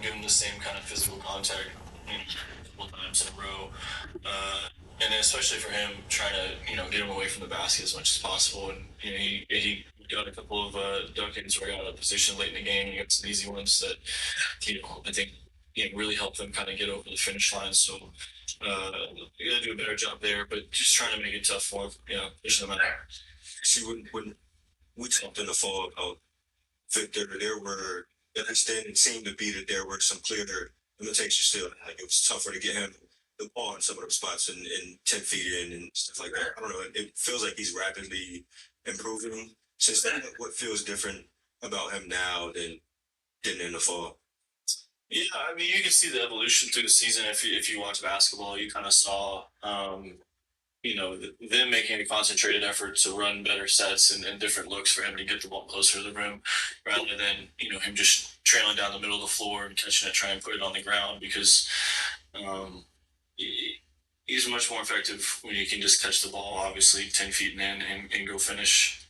give him the same kind of physical contact, a couple times in a row. And then especially for him, trying to get him away from the basket as much as possible. And he got a couple of duckings where he got out of position late in the game. He got some easy ones that I think really helped them kind of get over the finish line. So you got to do a better job there, but just trying to make it tough for him, pushing them out. See, when we talked in the fall about Victor, there were the understanding seemed to be that there were some clear limitations still. Like it was tougher to get him the ball in some of the spots and 10 feet in and stuff like that. I don't know. It feels like he's rapidly improving since then. What feels different about him now than in the fall? Yeah, I mean, you can see the evolution through the season. If you watch basketball, you kind of saw, them making a concentrated effort to run better sets and different looks for him to get the ball closer to the rim, rather than him just trailing down the middle of the floor and catching it, trying to put it on the ground because um, he's much more effective when you can just catch the ball, obviously 10 feet in and go finish.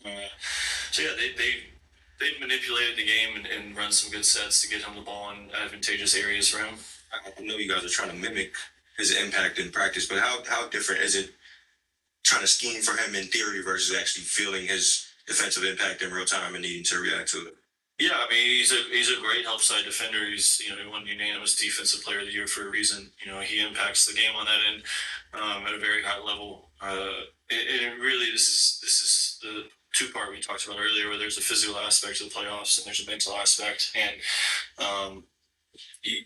So yeah, they've manipulated the game and run some good sets to get him the ball in advantageous areas for him. I know you guys are trying to mimic his impact in practice, but how different is it trying to scheme for him in theory versus actually feeling his defensive impact in real time and needing to react to it? Yeah, I mean he's a great help side defender. He won unanimous defensive player of the year for a reason. He impacts the game on that end at a very high level. And really this is the two part we talked about earlier, where there's a physical aspect to the playoffs and there's a mental aspect, and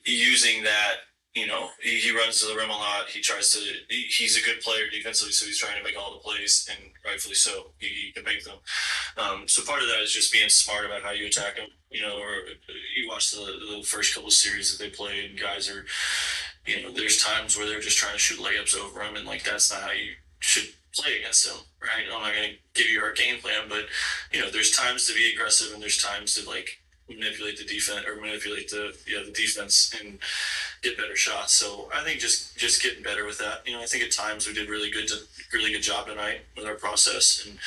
using that. He runs to the rim a lot. He's a good player defensively, so he's trying to make all the plays, and rightfully so. He can make them. So part of that is just being smart about how you attack him. Or you watch the first couple of series that they played, and guys are, there's times where they're just trying to shoot layups over him, and like that's not how you should play against him, right? I'm not going to give you our game plan, but there's times to be aggressive, and there's times to like manipulate the defense or manipulate the defense and get better shots. So I think just getting better with that. I think at times we did really good job tonight with our process, and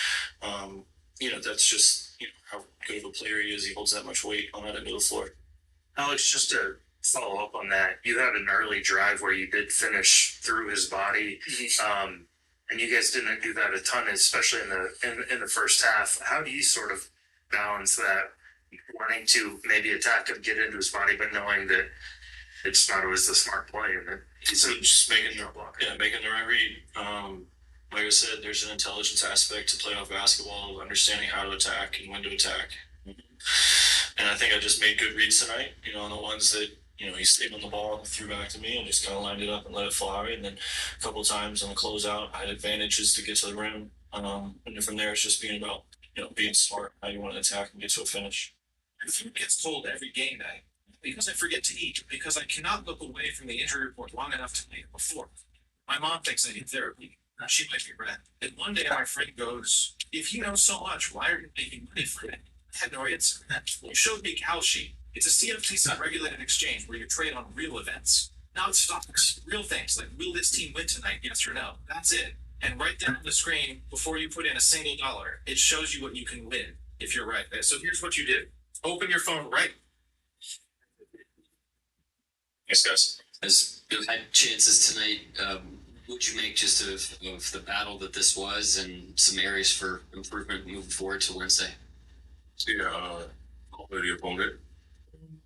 that's just how good of a player he is. He holds that much weight on that end of the floor. Alex, just to follow up on that, you had an early drive where you did finish through his body, and you guys didn't do that a ton, especially in the first half. How do you sort of balance that, wanting to maybe attack him, get into his body, but knowing that it's not always the smart play, and that he's just making the right read. Like I said, there's an intelligence aspect to playoff basketball, understanding how to attack and when to attack. And I think I just made good reads tonight. On the ones that he stayed on the ball and threw back to me and just kind of lined it up and let it fly. And then a couple of times on the closeout, I had advantages to get to the rim. And then from there, it's just being about being smart, how you want to attack and get to a finish. Food gets told every game day because I forget to eat, because I cannot look away from the injury report long enough to make it before. My mom thinks I need therapy. She might be right. And one day my friend goes, "If you know so much, why are you making money from it?" I had no answer. You showed me Kalshi. It's a CFTC regulated exchange where you trade on real events. Now it's stocks, real things like, will this team win tonight? Yes or no. That's it. And right down on the screen, before you put in a single dollar, it shows you what you can win if you're right. So here's what you do. Open your phone right. Thanks, guys. As you had chances tonight, what would you make just of the battle that this was and some areas for improvement moving forward to Wednesday? Yeah, the opponent.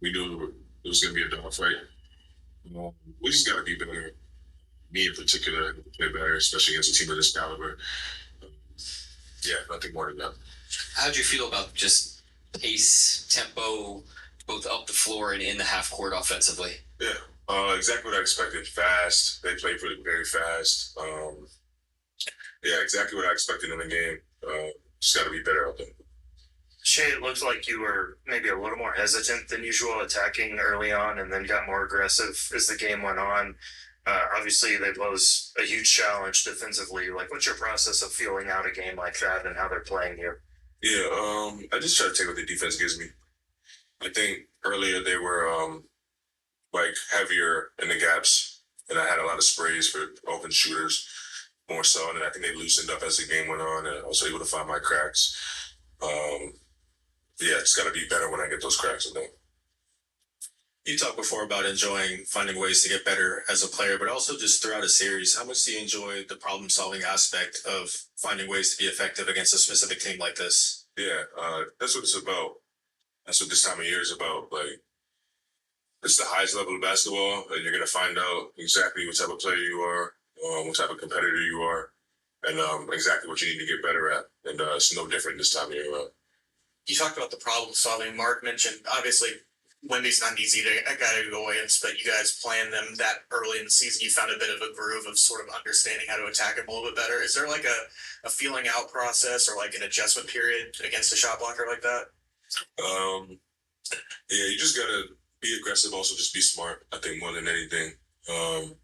We knew it was going to be a dogfight. We just got to be better. Me in particular, play better, especially against a team of this caliber. Yeah, nothing more than that. How did you feel about just pace, tempo, both up the floor and in the half court offensively? Yeah, exactly what I expected. Fast. They played very fast. Yeah, exactly what I expected in the game. Just got to be better out there. Shea, it looked like you were maybe a little more hesitant than usual attacking early on and then got more aggressive as the game went on. Obviously, they pose a huge challenge defensively. Like, what's your process of feeling out a game like that and how they're playing you? Yeah, I just try to take what the defense gives me. I think earlier they were like heavier in the gaps, and I had a lot of sprays for open shooters more so, and I think they loosened up as the game went on, and I was able to find my cracks. Yeah, it's got to be better when I get those cracks in there. You talked before about enjoying finding ways to get better as a player, but also just throughout a series. How much do you enjoy the problem solving aspect of finding ways to be effective against a specific team like this? Yeah, that's what it's about. That's what this time of year is about. Like, it's the highest level of basketball, and you're gonna find out exactly what type of player you are, what type of competitor you are, and exactly what you need to get better at. And it's no different this time of year around. You talked about the problem solving. Mark mentioned obviously Wendy's not easy to a guy to go against, but you guys playing them that early in the season, you found a bit of a groove of sort of understanding how to attack him a little bit better. Is there like a feeling out process or like an adjustment period against a shot blocker like that? Um, yeah, you just gotta be aggressive. Also, just be smart. I think more than anything. Um,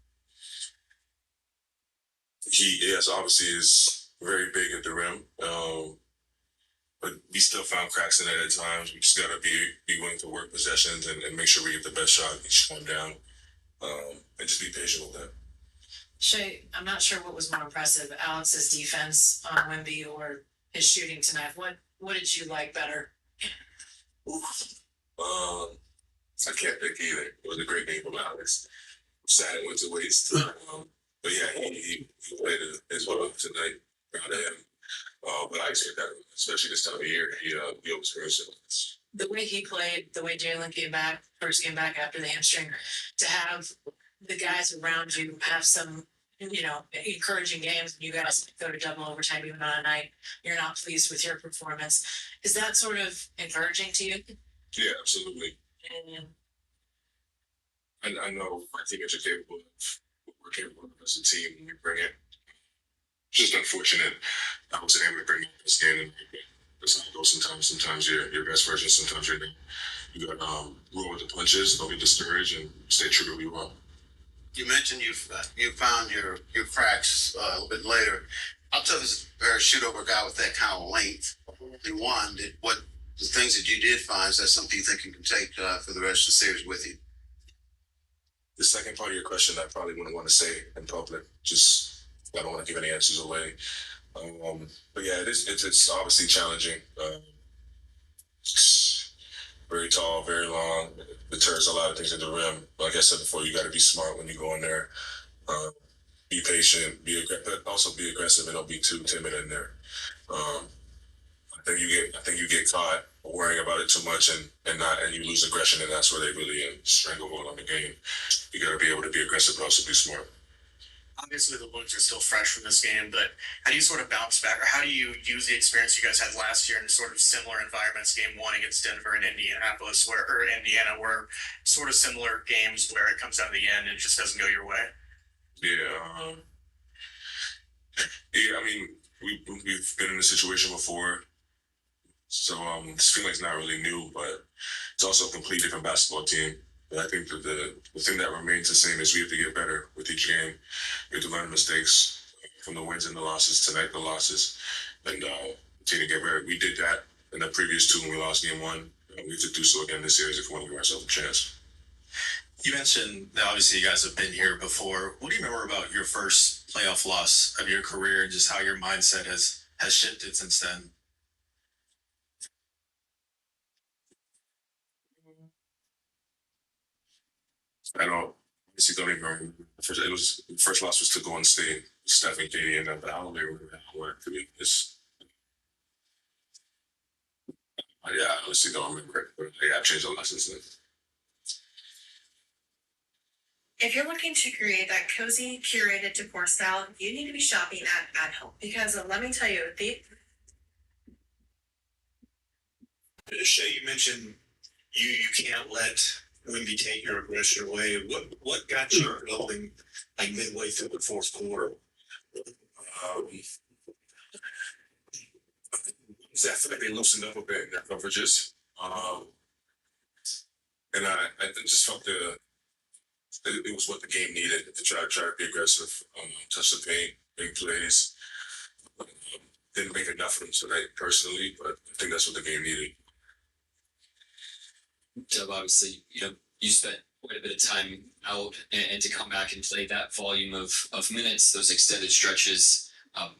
he, yes, obviously is very big at the rim. But we still found cracks in it at times. We just gotta be willing to work possessions and make sure we get the best shot each time down. And just be patient with that. Shay, I'm not sure what was more impressive, Alex's defense on Wemby or his shooting tonight. What did you like better? I can't pick either. It was a great game from Alex. Sad it went to waste. But yeah, he played as well tonight. Proud of him. But I expect that, especially this time of year, he always brings it. The way he played, the way Jalen first came back after the hamstring, to have the guys around you have some, encouraging games, and you guys go to double overtime even on a night you're not pleased with your performance. Is that sort of encouraging to you? Yeah, absolutely. And I know I think that you're capable of what we're capable of as a team when we bring it. Just unfortunate I wasn't able to bring it this game, and that's how it goes sometimes. Sometimes you're your best version, sometimes you're not. You got roll with the punches, don't be discouraged, and stay true to who you are. You mentioned you found your cracks a little bit later. How tough is a shoot over guy with that kind of length? And one, what the things that you did find, is that something you think you can take for the rest of the series with you? The second part of your question, I probably wouldn't want to say in public. Just I don't want to give any answers away. But yeah, it's obviously challenging. Very tall, very long. Deters a lot of things at the rim. Like I said before, you got to be smart when you go in there. Be patient, but also be aggressive, and don't be too timid in there. I think you get caught worrying about it too much, and you lose aggression, and that's where they really stranglehold on the game. You got to be able to be aggressive, but also be smart. Obviously, the wounds are still fresh from this game, but how do you sort of bounce back, or how do you use the experience you guys had last year in sort of similar environments? Game one against Denver and Indianapolis, or Indiana, where sort of similar games where it comes down to the end and it just doesn't go your way. Yeah, yeah. I mean, we've been in a situation before, so this feeling's not really new, but it's also a completely different basketball team. But I think that the thing that remains the same is we have to get better with each game. We have to learn mistakes from the wins and the losses. Tonight, the losses, and continue to get better. We did that in the previous two when we lost game one. We have to do so again this series if we want to give ourselves a chance. You mentioned that obviously you guys have been here before. What do you remember about your first playoff loss of your career, and just how your mindset has shifted since then? I don't. Honestly, don't even remember. The first loss was to Golden State, Steph and Katie, and I don't even remember how it went. To be it's, yeah, I honestly don't remember it. But yeah, I've changed a lot since then. If you're looking to create that cozy, curated decor style, you need to be shopping at home because let me tell you, Shay, you mentioned you can't let Wemby take your aggression away. What got you going like midway through the fourth quarter? Definitely loosened up a bit in their coverages. And I just felt it was what the game needed to try to be aggressive, touch the paint, make plays. Didn't make enough of them tonight personally, but I think that's what the game needed. Dub, obviously, you spent quite a bit of time out, and to come back and play that volume of minutes, those extended stretches. How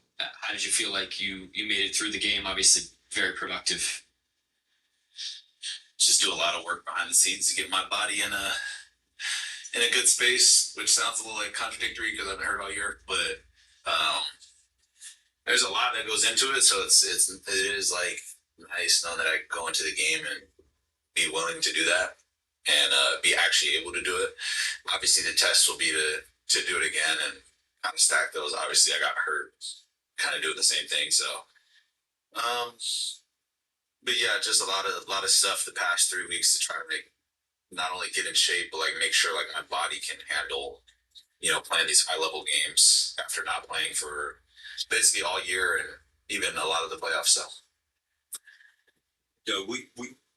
did you feel like you made it through the game? Obviously, very productive. Just do a lot of work behind the scenes to get my body in a good space, which sounds a little like contradictory because I've been hurt all year, but um, there's a lot that goes into it. So it is like nice knowing that I can go into the game and be willing to do that and be actually able to do it. Obviously, the test will be to do it again and kind of stack those. Obviously, I got hurt, kind of doing the same thing. So, um, but yeah, just a lot of stuff the past 3 weeks to try to make not only get in shape, but like make sure like my body can handle, playing these high level games after not playing for basically all year and even a lot of the playoff stuff. Yeah, we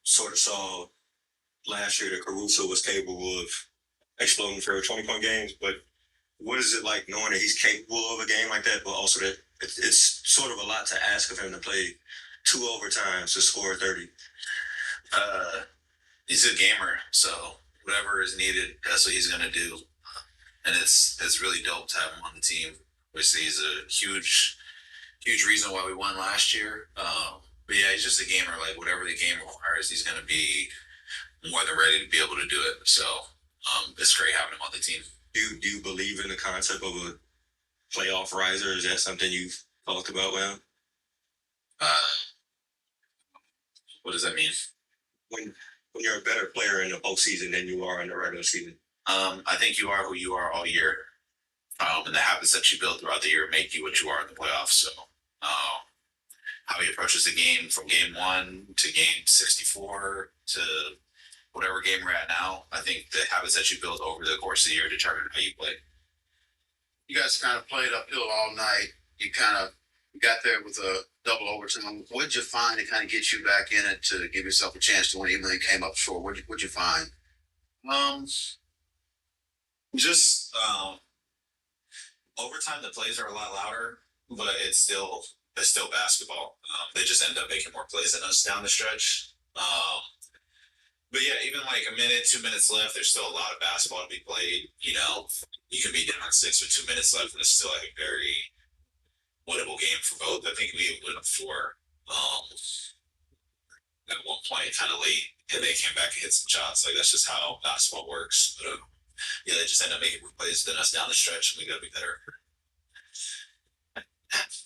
sort of saw last year that Caruso was capable of exploding for 20-point games, but what is it like knowing that he's capable of a game like that, but also that it's sort of a lot to ask of him to play 2 overtimes to score 30? He's a gamer, so whatever is needed, that's what he's gonna do. And it's really dope to have him on the team. Obviously, he's a huge reason why we won last year. But yeah, he's just a gamer. Like whatever the game requires, he's gonna be more than ready to be able to do it. So it's great having him on the team. Do you believe in the concept of a playoff riser? Is that something you've talked about with him? What does that mean? When you're a better player in the postseason than you are in the regular season. I think you are who you are all year. And the habits that you build throughout the year make you what you are in the playoffs. So, how he approaches the game from game 1 to game 64 to whatever game we're at now, I think the habits that you build over the course of the year determine how you play. You guys kind of played uphill all night. You kind of got there with a double overtime. What did you find to kind of get you back in it to give yourself a chance to win, even though you came up short? What'd you find? Just overtime, the plays are a lot louder, but it's still basketball. They just end up making more plays than us down the stretch. But yeah, even like a minute, 2 minutes left, there's still a lot of basketball to be played. You can be down 6 with 2 minutes left, and it's still like a very winnable game for both. I think we went up 4 at one point, kind of late, and they came back and hit some shots. Like that's just how basketball works. But yeah, they just end up making more plays than us down the stretch, and we got to be better.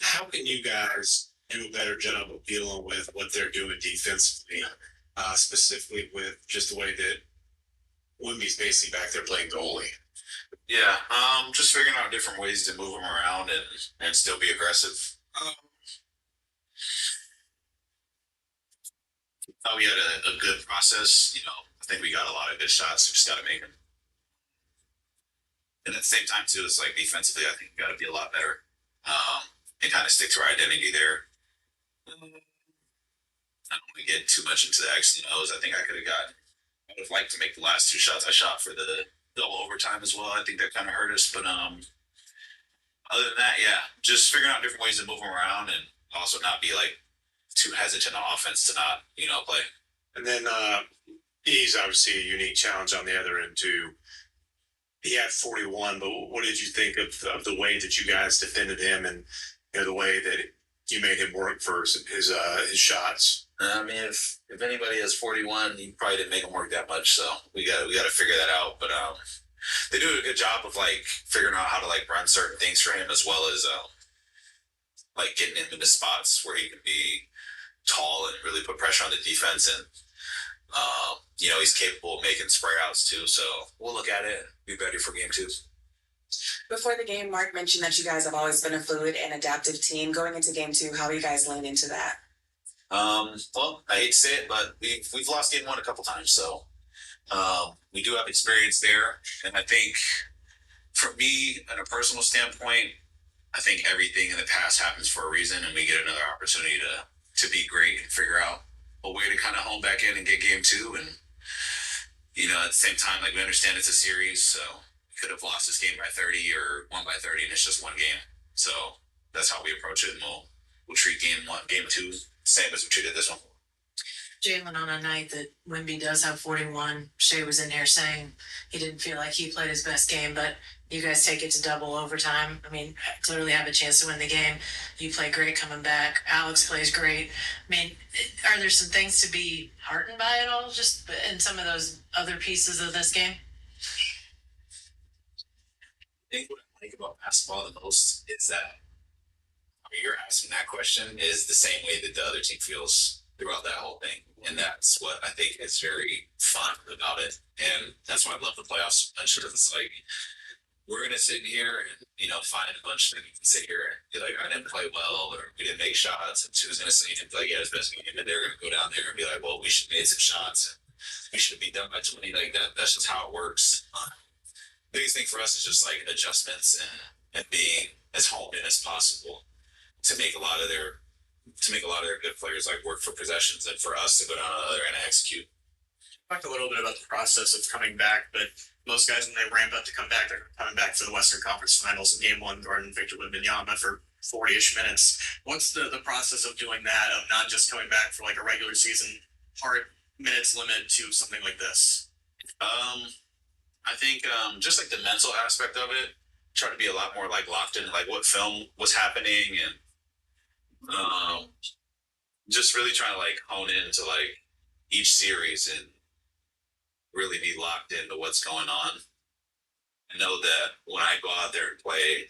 How can you guys do a better job of dealing with what they're doing defensively, specifically with just the way that Wimby's basically back there playing goalie? Yeah, just figuring out different ways to move them around and still be aggressive. We had a good process. I think we got a lot of good shots. We just got to make them. And at the same time, too, it's like defensively, I think we got to be a lot better and kind of stick to our identity there. I don't want to get too much into the X's and O's. I think I would have liked to make the last 2 shots I shot for the double overtime as well. I think that kind of hurt us. But other than that, yeah, just figuring out different ways to move them around and also not be like too hesitant on offense to not, play. And then he's obviously a unique challenge on the other end too. He had 41, but what did you think of the way that you guys defended him and the way that you made him work for his shots? I mean, if anybody has 41, you probably didn't make them work that much. So we got to figure that out. But they do a good job of like figuring out how to like run certain things for him, as well as like getting him into spots where he can be tall and really put pressure on the defense. And he's capable of making spray outs too. So we'll look at it, be ready for game 2. Before the game, Mark mentioned that you guys have always been a fluid and adaptive team. Going into game 2, how are you guys lean into that? Well, I hate to say it, but we've lost game 1 a couple times, so we do have experience there. And I think for me, on a personal standpoint, I think everything in the past happens for a reason, and we get another opportunity to be great and figure out a way to kind of home back in and get game 2. And at the same time, like we understand it's a series, so we could have lost this game by 30 or won by 30, and it's just one game. So that's how we approach it, and we'll treat game 2 same as we treated this one. Jalen, on a night that Wimby does have 41, Shea was in here saying he didn't feel like he played his best game, but you guys take it to double overtime. I mean, clearly have a chance to win the game. You play great coming back. Alex plays great. I mean, are there some things to be heartened by at all, just in some of those other pieces of this game? I think what I like about basketball the most is that you're asking that question is the same way that the other team feels throughout that whole thing. And that's what I think is very fun about it. And that's why I love the playoffs so much. It's like we're gonna sit here and find a bunch of things and sit here and be like, I didn't play well or we didn't make shots, and she was gonna say like, yeah, his best game, and they're gonna go down there and be like, well, we should have made some shots. We should have beat them by 20. Like that's just how it works. Biggest thing for us is just like adjustments and being as honed in as possible to make a lot of their good players like work for possessions and for us to go down the other end and execute. Talked a little bit about the process of coming back, but most guys when they ramp up to come back, they're coming back for the Western Conference Finals in Game 1, guarding Victor Wembanyama for 40-ish minutes. What's the process of doing that, of not just coming back for like a regular season hard minutes limit to something like this? I think just like the mental aspect of it, try to be a lot more like locked in like what film was happening, and just really trying to like hone into like each series and really be locked into what's going on. I know that when I go out there and play,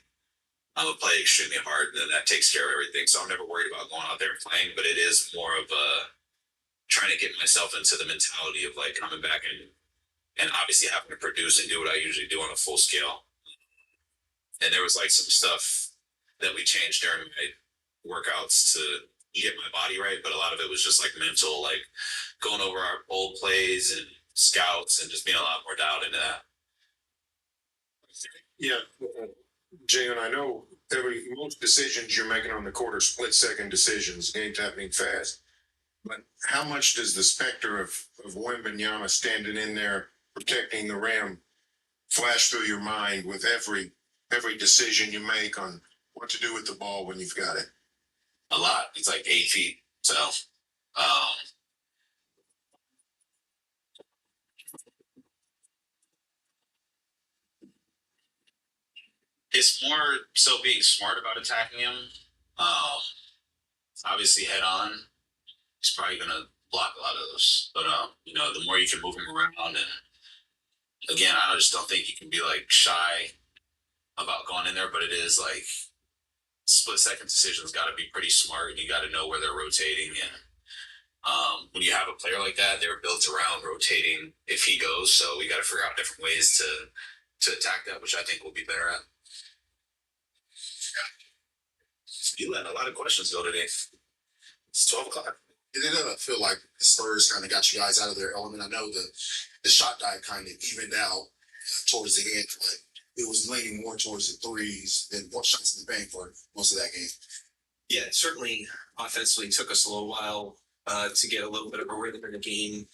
I'm gonna play extremely hard, and that takes care of everything. So I'm never worried about going out there and playing, but it is more of a trying to get myself into the mentality of like coming back and obviously having to produce and do what I usually do on a full scale. And there was like some stuff that we changed during my workouts to get my body right, but a lot of it was just like mental, like going over our old plays and scouts and just being a lot more dialed into that. Yeah, Jay, and I know most decisions you're making on the court are split second decisions, games happening fast. But how much does the specter of Wembanyama standing in there protecting the rim flash through your mind with every decision you make on what to do with the ball when you've got it? A lot. It's like 8 feet. So it's more so being smart about attacking him. Obviously head on. He's probably gonna block a lot of those. But the more you can move him around, and again, I just don't think you can be like shy about going in there, but it is like split second decisions got to be pretty smart, and you got to know where they're rotating. And when you have a player like that, they're built around rotating if he goes. So we got to figure out different ways to attack that, which I think we'll be better at. You let a lot of questions go today. It's 12 o'clock. It doesn't feel like the Spurs kind of got you guys out of their element. I know the shot diet kind of evened out towards the end, but it was leaning more towards the threes than more shots in the paint for most of that game. Yeah, it certainly offensively took us a little while to get a little bit of a rhythm in the game.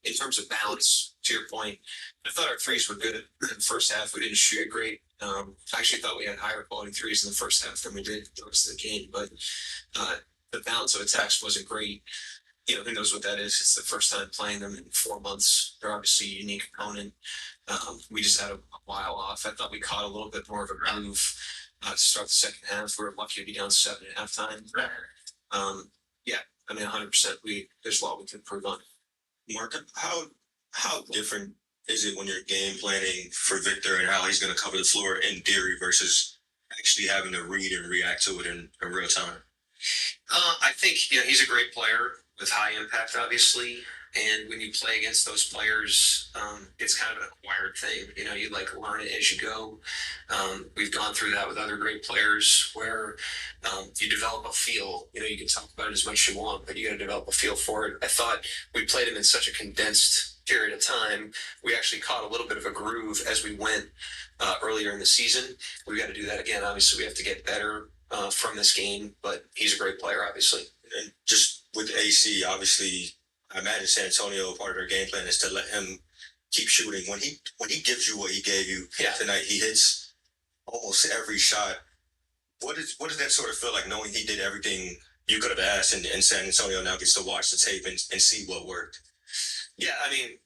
In terms of balance, to your point, I thought our threes were good in the first half. We didn't shoot it great. I actually thought we had higher quality threes in the first half than we did the rest of the game, but the balance of attacks wasn't great. Who knows what that is? It's the first time playing them in 4 months. They're obviously a unique opponent. We just had a while off. I thought we caught a little bit more of a groove to start the second half. We were lucky to be down 7 at halftime. Yeah, I mean, 100%. There's a lot we can improve on. Mark, how different is it when you're game planning for Victor and how he's going to cover the floor in theory versus actually having to read and react to it in real time? I think he's a great player with high impact, obviously. And when you play against those players, it's kind of an acquired thing. You like learn it as you go. We've gone through that with other great players where you develop a feel. You can talk about it as much as you want, but you got to develop a feel for it. I thought we played him in such a condensed period of time. We actually caught a little bit of a groove as we went earlier in the season. We got to do that again. Obviously, we have to get better from this game, but he's a great player, obviously. And just with AC, obviously, I imagine San Antonio, part of their game plan is to let him keep shooting. When he gives you what he gave you tonight, he hits almost every shot. What does that sort of feel like, knowing he did everything you could have asked, and San Antonio now gets to watch the tape and see what worked. Yeah, I mean,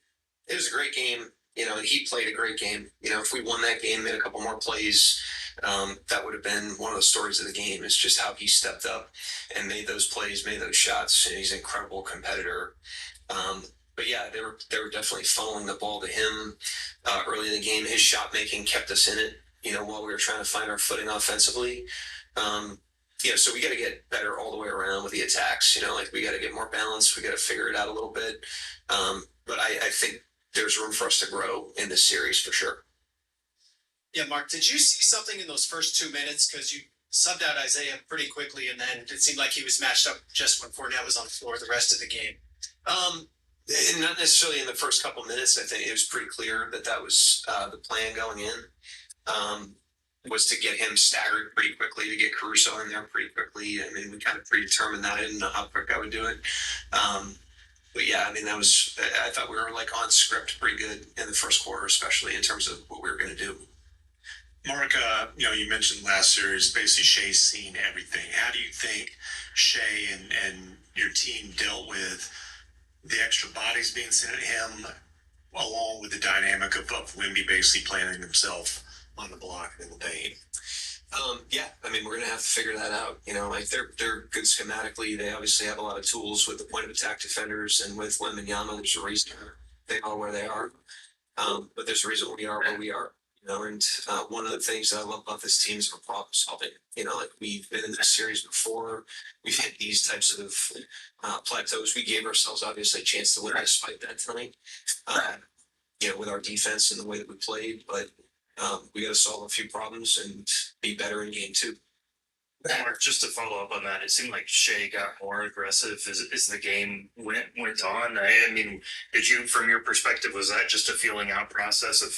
it was a great game. You know, and he played a great game. You know, if we won that game, made a couple more plays, that would have been one of the stories of the game. Is just how he stepped up and made those plays, made those shots. And he's an incredible competitor. But yeah, they were definitely funneling the ball to him early in the game. His shot making kept us in it. You know, while we were trying to find our footing offensively. So we got to get better all the way around with the attacks. You know, like we got to get more balanced. We got to figure it out a little bit. But I think there's room for us to grow in this series for sure. Yeah, Mark, did you see something in those first 2 minutes? Because you subbed out Isaiah pretty quickly, and then it seemed like he was matched up just when Fournette was on the floor the rest of the game. And not necessarily in the first couple minutes. I think it was pretty clear that was the plan going in. Was to get him staggered pretty quickly, to get Caruso in there pretty quickly. I mean, we kind of predetermined that. I didn't know how quick I would do it. But yeah, I mean, I thought we were like on script pretty good in the first quarter, especially in terms of what we were going to do. Mark, you mentioned last series, basically Shea's seen everything. How do you think Shea and your team dealt with the extra bodies being sent at him, along with the dynamic of Wemby basically planting himself on the block and in the paint? Yeah, I mean, we're gonna have to figure that out. You know, like they're good schematically. They obviously have a lot of tools with the point of attack defenders, and with Wembanyama, there's a reason they are where they are. But there's a reason we are where we are. You know, and one of the things that I love about this team is our problem solving. You know, like we've been in this series before. We've hit these types of plateaus. We gave ourselves obviously a chance to win despite that tonight. With our defense and the way that we played, but we got to solve a few problems and be better in game 2. Mark, just to follow up on that, it seemed like Shea got more aggressive as the game went on. I mean, did you, from your perspective, was that just a feeling out process of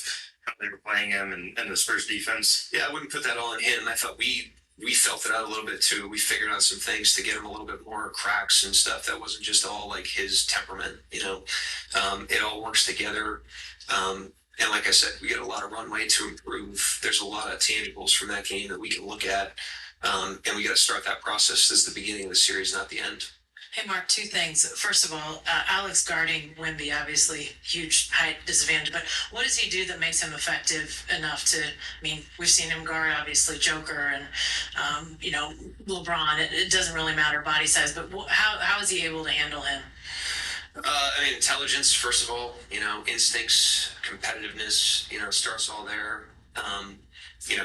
how they were playing him and the Spurs defense? Yeah, I wouldn't put that all on him. I thought we felt it out a little bit too. We figured out some things to get him a little bit more cracks and stuff. That wasn't just all like his temperament, you know. It all works together. And like I said, we get a lot of runway to improve. There's a lot of tangibles from that game that we can look at. And we got to start that process. This is the beginning of the series, not the end. Hey, Mark, 2 things. First of all, Alex guarding Wemby, obviously huge height disadvantage, but what does he do that makes him effective enough to, I mean, we've seen him guard, obviously, Joker and, LeBron. It doesn't really matter body size, but how is he able to handle him? I mean, intelligence, first of all, instincts, competitiveness, starts all there.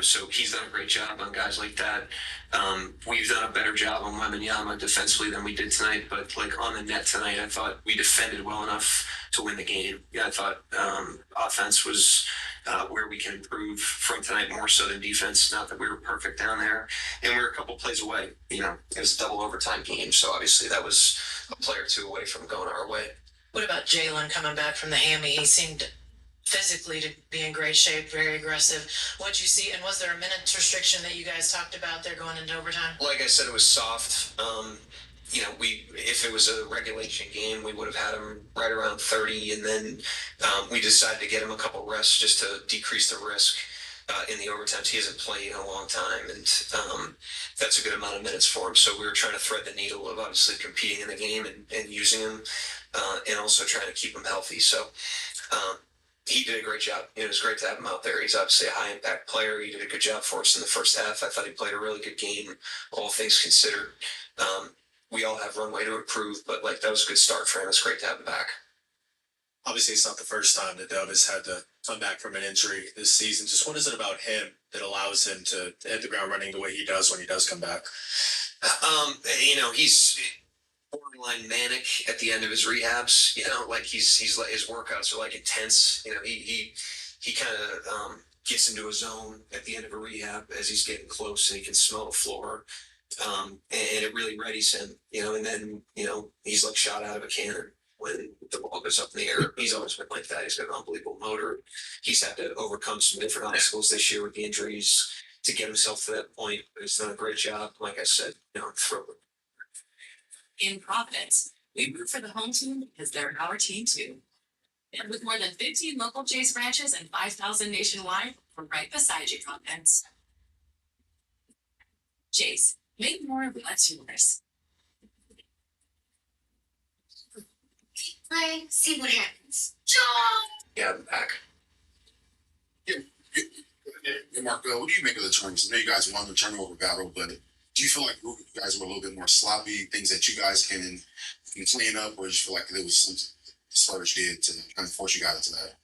So he's done a great job on guys like that. We've done a better job on Wembanyama defensively than we did tonight, but like on the net tonight, I thought we defended well enough to win the game. Yeah, I thought offense was where we can improve from tonight more so than defense. Not that we were perfect down there, and we were a couple plays away. It was a double overtime game, so obviously that was a play or 2 away from going our way. What about Jalen coming back from the hammy? He seemed physically to be in great shape, very aggressive. What'd you see? And was there a minutes restriction that you guys talked about there going into overtime? Like I said, it was soft. If it was a regulation game, we would have had him right around 30, and then we decided to get him a couple rests just to decrease the risk in the overtime. He hasn't played in a long time, and that's a good amount of minutes for him. So we were trying to thread the needle of obviously competing in the game and using him, and also trying to keep him healthy. So he did a great job. It was great to have him out there. He's obviously a high impact player. He did a good job for us in the first half. I thought he played a really good game, all things considered. We all have runway to improve, but that was a good start for him. It's great to have him back. Obviously, it's not the first time that Dub has had to come back from an injury this season. Just what is it about him that allows him to hit the ground running the way he does when he does come back? He's borderline manic at the end of his rehabs. He's his workouts are intense. He kind of gets into a zone at the end of a rehab as he's getting close, and he can smell the floor. And it really readies him, and then, he's like shot out of a cannon when the ball goes up in the air. He's always been like that. He's got an unbelievable motor. He's had to overcome some different obstacles this year with the injuries to get himself to that point. But he's done a great job. Like I said, thriller. In Providence, we root for the home team because they're our team too. And with more than 15 local Jays branches and 5,000 nationwide, we're right beside you, Providence. Jays, make more of what's yours. Play, see what happens. Yeah, I'm back. Yeah, Mark, what do you make of the turnovers? I know you guys won the turnover battle, but do you feel like you guys were a little bit more sloppy? Things that you guys can clean up, or do you feel like there was some Spurs did to kind of force you guys into that?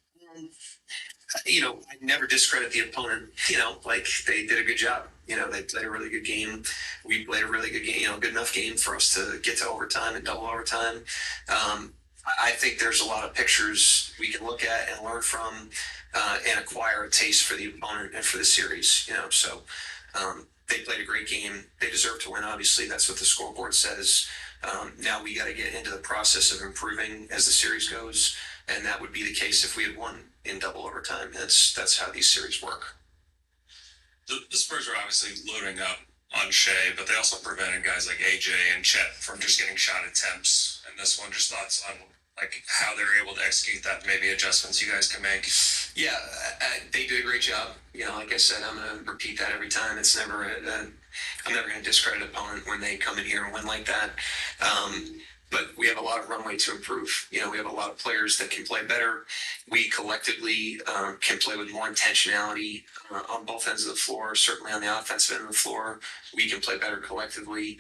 You know, I never discredit the opponent. You know, like they did a good job. You know, they played a really good game. We played a really good game. You know, good enough game for us to get to overtime and double overtime. I think there's a lot of pictures we can look at and learn from, and acquire a taste for the opponent and for the series. You know, so they played a great game. They deserve to win. Obviously, that's what the scoreboard says. Now we got to get into the process of improving as the series goes, and that would be the case if we had won in double overtime. That's how these series work. The Spurs are obviously loading up on Shea, but they also prevented guys like AJ and Chet from just getting shot attempts. And this one, just thoughts on like how they're able to execute that, maybe adjustments you guys can make. Yeah, they did a great job. You know, like I said, I'm going to repeat that every time. It's never, I'm never going to discredit an opponent when they come in here and win like that. But we have a lot of runway to improve. You know, we have a lot of players that can play better. We collectively can play with more intentionality on both ends of the floor, certainly on the offensive end of the floor. We can play better collectively.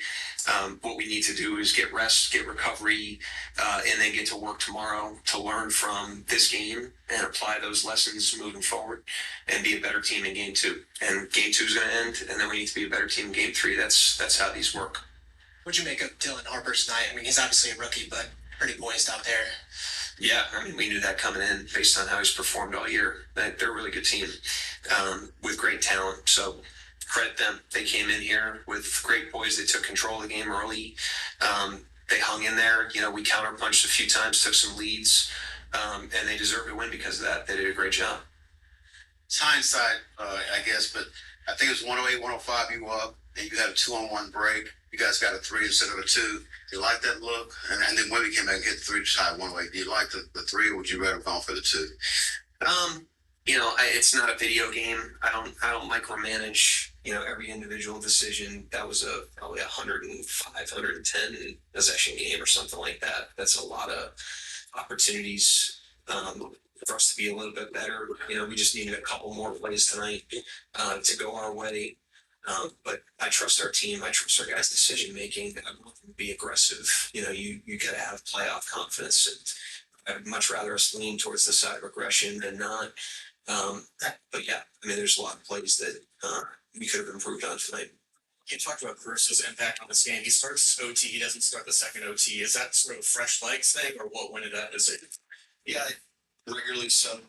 What we need to do is get rest, get recovery, and then get to work tomorrow to learn from this game and apply those lessons moving forward and be a better team in game two. And game two is going to end, and then we need to be a better team in game three. That's how these work. What'd you make of Dylan Harper's night? I mean, he's obviously a rookie, but pretty poised out there. Yeah, I mean, we knew that coming in based on how he's performed all year. They're a really good team with great talent. So credit them. They came in here with great poise. They took control of the game early. They hung in there. You know, we counterpunched a few times, took some leads, and they deserve to win because of that. They did a great job. It's hindsight, I guess, but I think it was 108, 105 you were up, and you had a 2-on-1 break. You guys got a 3 instead of a 2. You like that look? And then when we came back and hit the 3 to tie 108, do you like the 3, or would you rather have gone for the 2? You know, it's not a video game. I don't micromanage, you know, every individual decision. That was probably 105, 110 possession game or something like that. That's a lot of opportunities for us to be a little bit better. You know, we just needed a couple more plays tonight to go our way. But I trust our team. I trust our guys' decision making. I want them to be aggressive. You know, you got to have playoff confidence. And I'd much rather us lean towards the side of aggression than not. But yeah, I mean, there's a lot of plays that we could have improved on tonight. You talked about Caruso's impact on this game. He starts OT. He doesn't start the second OT. Is that sort of a fresh legs thing, or what? When did that decision? Yeah, I regularly sub